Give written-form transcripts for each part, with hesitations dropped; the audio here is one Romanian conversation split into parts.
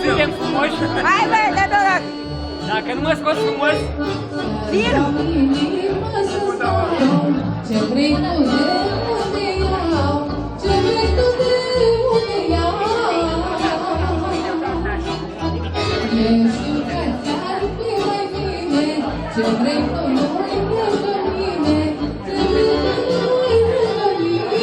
Suntem frumoși. Hai băi, de dorac. Dacă nu mă scoți frumos, film. Ce vrei tu de unde iau? Ce vrei tu de unde iau? Ești un cățar pe mai bine. Ce vrei tu nu ai lângă mine. Ce vrei tu nu ai lângă mine.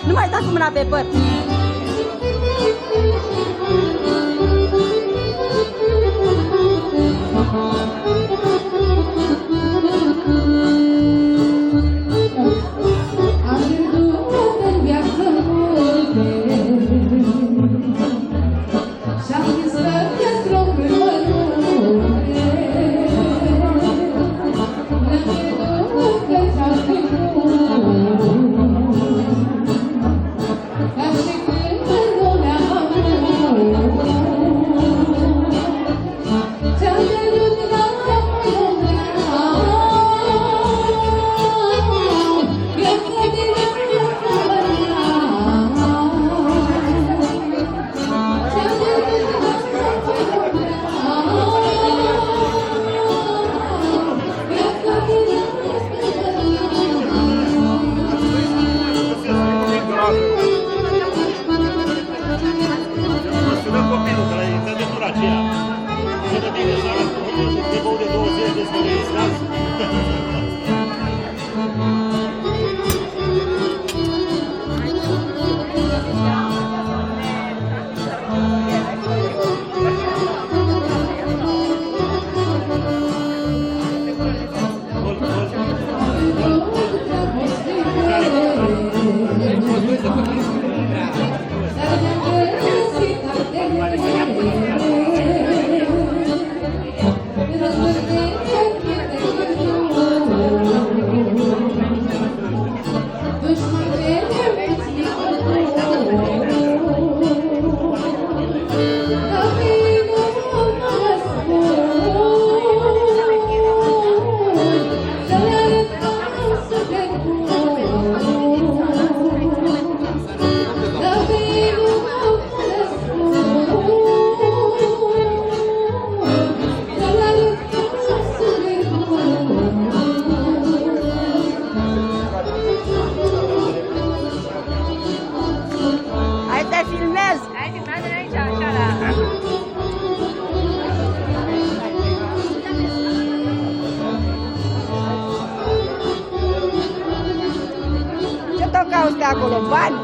Nu mai da cu mâna pe păr. Pe acolo, bani?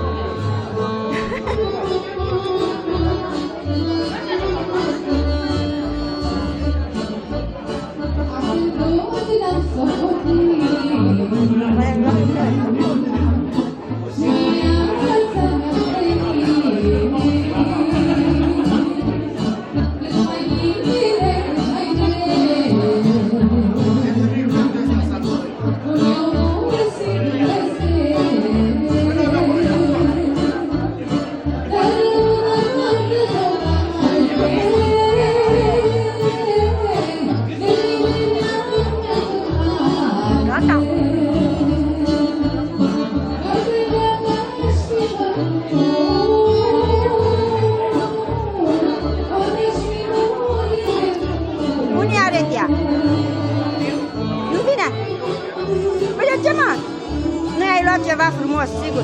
Da, frumos, sigur.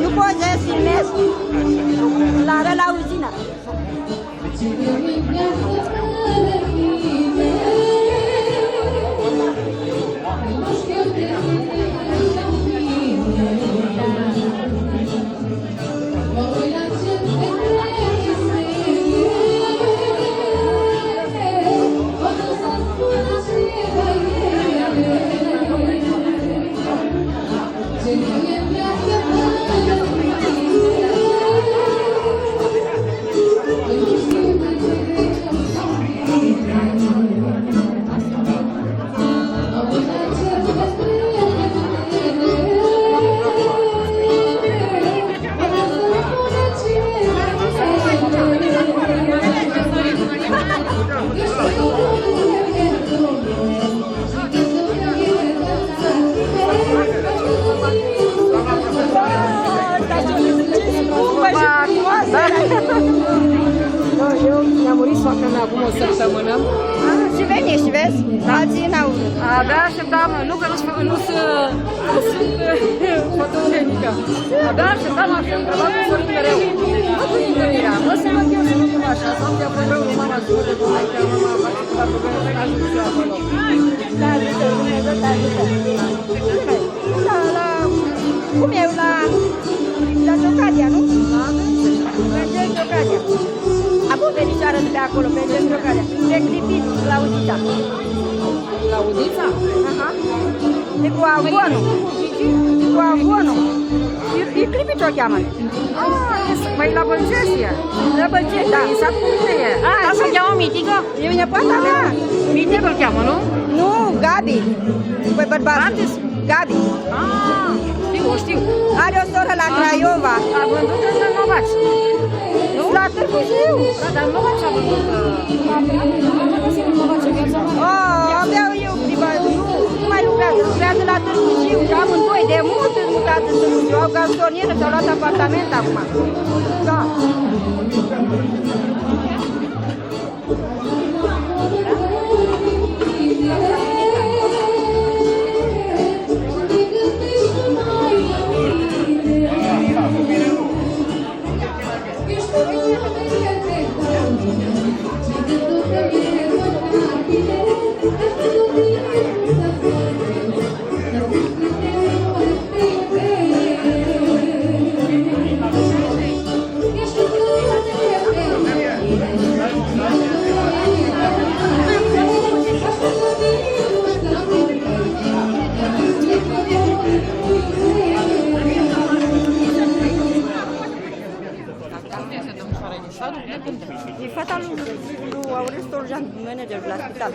Nu poți să filmez la uzină. Eu mi-a murit soacra mea acum o săptămână. Și veni și vezi? Alții n-au. Abia așteptam, nu că nu sunt fotogenică. Abia așteptam, aș fi întrebat cu Sorin mereu. Mă, cu întâlnirea, mă, să mă eu să nu cum așa, să am de problemă cu mama, să de bună, că mama face ceva probleme, să ajung și eu acolo. Da, ajută, Dumnezeu te ajută. Cum e la Giocadia, nu? Mergem Giocadia. Acum verișoară de pe acolo, mergem Giocadia. De clipit, la Udița. La Udița? Aha. De cu avonul. Cu avonul. E clipit o cheamă. Mai la Bălcești e. La Bălcești, da. Exact unde e? Asta se cheamă Mitică? E nepoata mea. Mitică îl cheamă, nu? Nu, Gabi. Păi bărbatul. Gabi. O știu. Are o soră la Craiova. A vândut în Novaci. Nu? La Târgu Jiu. Da, dar în Novaci a vândut. Abia eu prima, nu mai lucrează la Târgu Jiu. Și amândoi de mult sunt mutat în Târgu Jiu. Au garsonieră, și-au luat apartament acum. Da. E fata lui Aurel Stoljan, manager la spital.